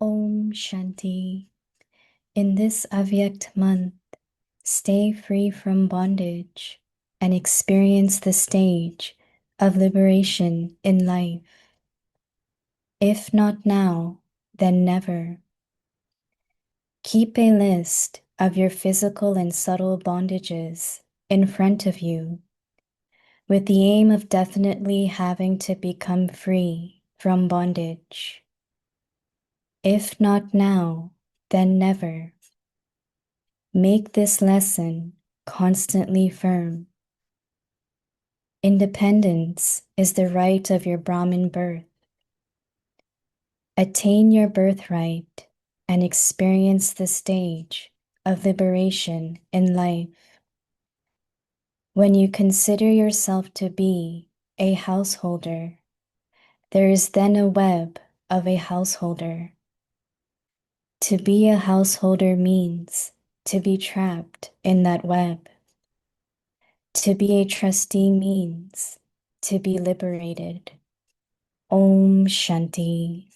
Om Shanti. In this Avyakt month, stay free from bondage and experience the stage of liberation in life. If not now, then never. Keep a list of your physical and subtle bondages in front of you, with the aim of definitely having to become free from bondage. If not now, then never. Make this lesson constantly firm. Independence is the right of your Brahmin birth. Attain your birthright and experience the stage of liberation in life. When you consider yourself to be a householder, there is then a web of a householder. To be a householder means to be trapped in that web. To be a trustee means to be liberated. Om Shanti.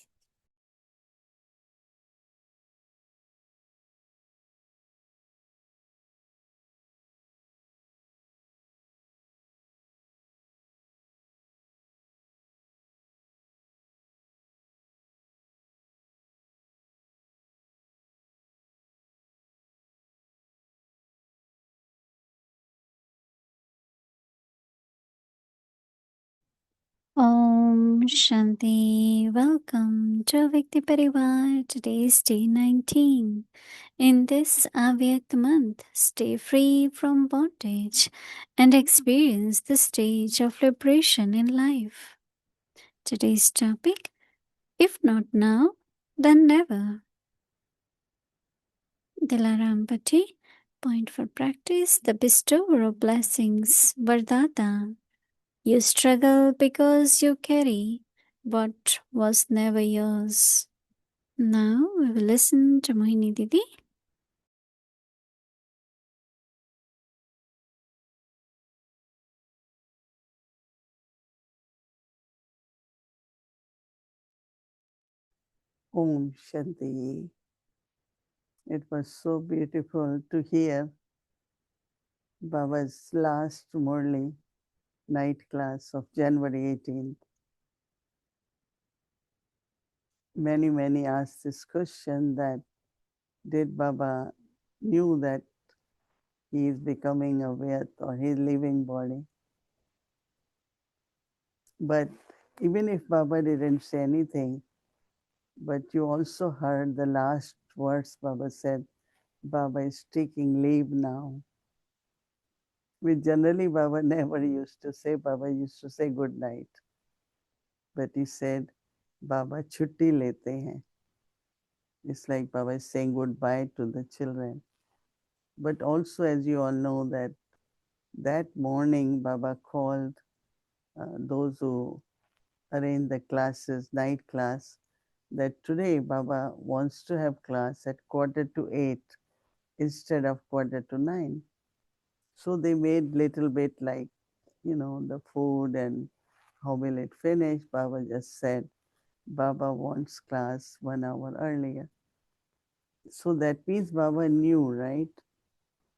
Om Shanti. Welcome to Vikti Parivar. Today is day 19. In this Avyakt month, stay free from bondage and experience the stage of liberation in life. Today's topic, if not now, then never. Dilaram Pati, point for practice, the bestower of blessings, Vardata. You struggle because you carry what was never yours. Now we will listen to Mohini Didi. Om Shanti. It was so beautiful to hear Baba's last Murli night class of January 18th. Many asked this question that did Baba knew that he is becoming a Vyat or his living body? But even if Baba didn't say anything, but you also heard the last words Baba said, Baba is taking leave now. Which generally Baba never used to say. Baba used to say good night. But he said, Baba chutti lete hain. It's like Baba is saying goodbye to the children. But also, as you all know, that morning Baba called those who arrange the classes, night class, that today Baba wants to have class at 7:45 instead of 8:45. So they made little bit like, the food and how will it finish. Baba just said, Baba wants class 1 hour earlier. So that means Baba knew, right?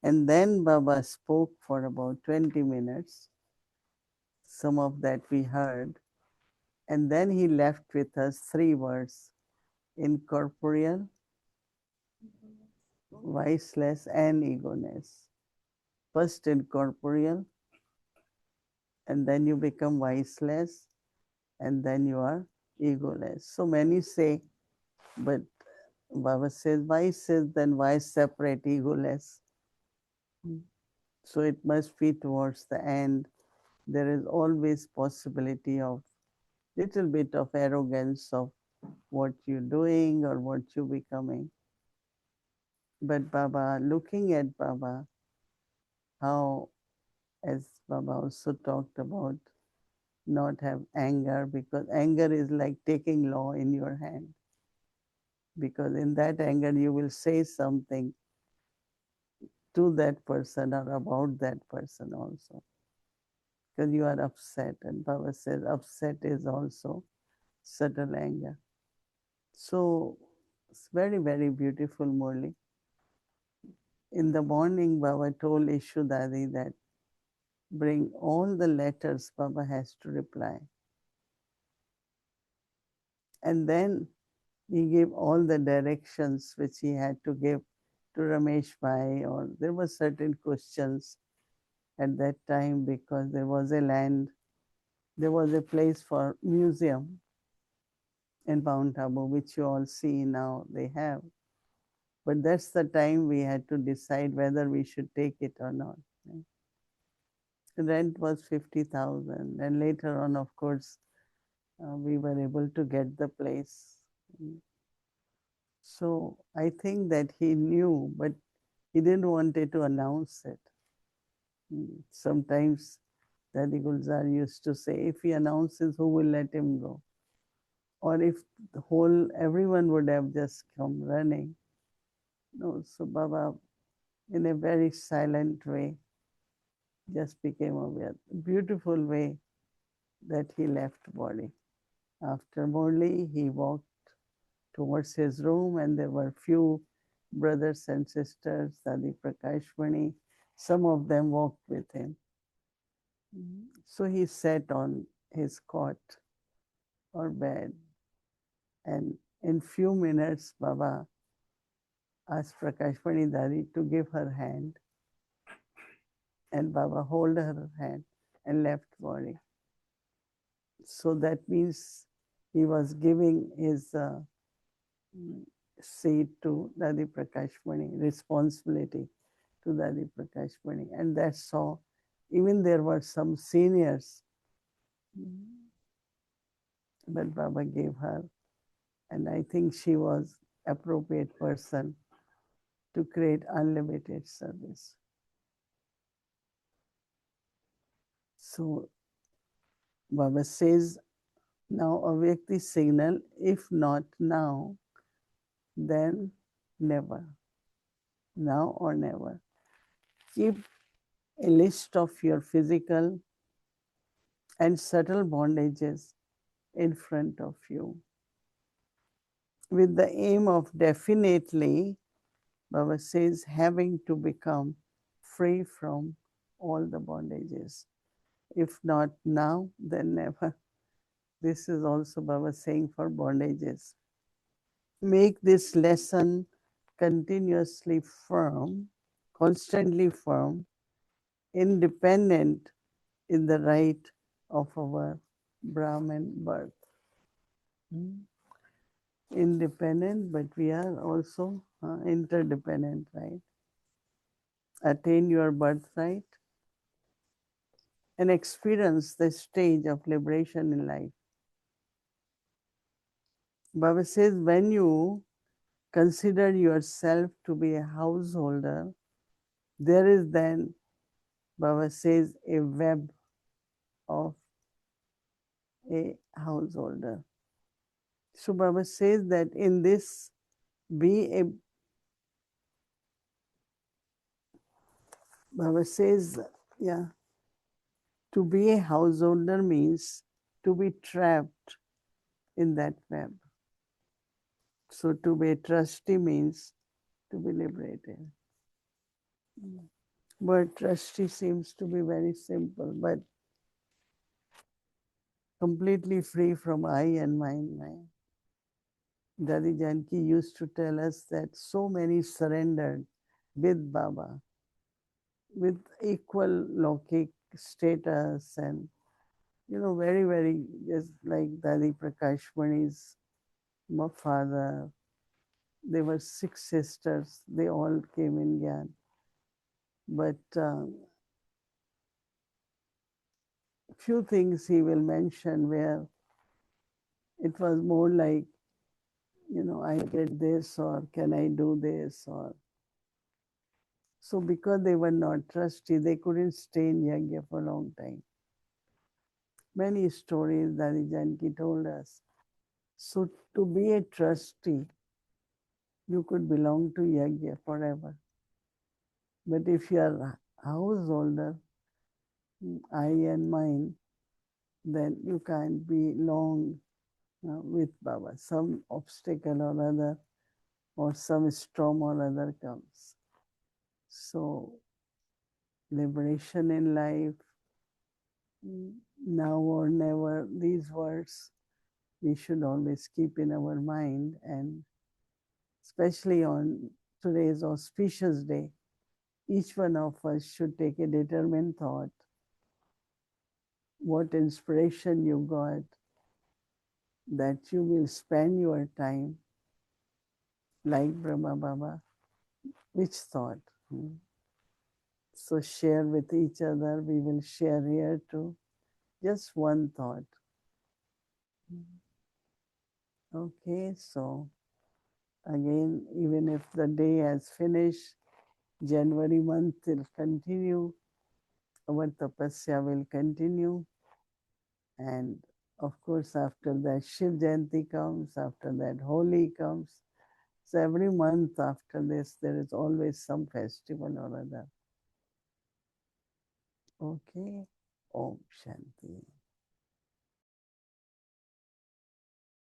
And then Baba spoke for about 20 minutes. Some of that we heard. And then he left with us 3 words: incorporeal, viceless, and egoness. First incorporeal, and then you become viceless, and then you are egoless. So many say, but Baba says, why says then why separate egoless? So it must be towards the end. There is always possibility of little bit of arrogance of what you're doing or what you're becoming. But Baba, looking at Baba, how, as Baba also talked about, not have anger, because anger is like taking law in your hand. Because in that anger, you will say something to that person or about that person also. Because you are upset. And Baba says upset is also subtle anger. So It's very, very beautiful, Murli. In the morning, Baba told Ishu Dadi that bring all the letters Baba has to reply. And then he gave all the directions which he had to give to Ramesh Bhai, or there were certain questions at that time because there was a land, there was a place for museum in Mount Abu, which you all see now they have. But that's the time we had to decide whether we should take it or not. The rent was 50,000, and later on, of course, we were able to get the place. So I think that he knew, but he didn't want to announce it. Sometimes Daddy Gulzar used to say, if he announces, who will let him go? Or if the whole everyone would have just come running. No, so Baba, in a very silent way, just became aware. Beautiful way that he left body. After Murli, he walked towards his room, and there were few brothers and sisters, Dadi Prakashmani. Some of them walked with him. So he sat on his cot or bed, and in few minutes, Baba asked Prakashmani Dadi to give her hand, and Baba hold her hand and left body. So that means he was giving his seat to Dadi Prakashmani, responsibility to Dadi Prakashmani. And that's how, even there were some seniors, but Baba gave her. And I think she was appropriate person to create unlimited service. So Baba says, now awake the signal, if not now, then never. Now or never. Keep a list of your physical and subtle bondages in front of you with the aim of definitely, Baba says, having to become free from all the bondages. If not now, then never. This is also Baba saying for bondages. Make this lesson continuously firm, constantly firm, independent in the right of our Brahman birth. Independent, but we are also interdependent, right? Attain your birthright and experience the stage of liberation in life. Baba says, when you consider yourself to be a householder, there is then, Baba says, a web of a householder. So Baba says that in this, be a, Baba says, yeah, to be a householder means to be trapped in that web. So to be a trustee means to be liberated. But trustee seems to be very simple, but completely free from I and mine. Dadi Janki used to tell us that so many surrendered with Baba, with equal Lokik status, and very, very, just like Dadi Prakashmani's father. There were 6 sisters, they all came in Gyan. But few things he will mention where it was more like, I get this, or can I do this, or so because they were not trustee, they couldn't stay in Yagya for a long time. Many stories Dadi Janki told us. So to be a trustee, you could belong to Yagya forever. But if you are a householder, I and mine, then you can't be long with Baba. Some obstacle or other or some storm or other comes. So, liberation in life, now or never, these words we should always keep in our mind, and especially on today's auspicious day, each one of us should take a determined thought. What inspiration you got that you will spend your time like Brahma Baba? Which thought? So share with each other. We will share here too. Just one thought. Okay, so again, even if the day has finished, January month will continue. Our tapasya will continue. And of course, after that, Shiv Jayanti comes, after that, Holi comes. So every month after this, there is always some festival or other. Okay. Om Shanti.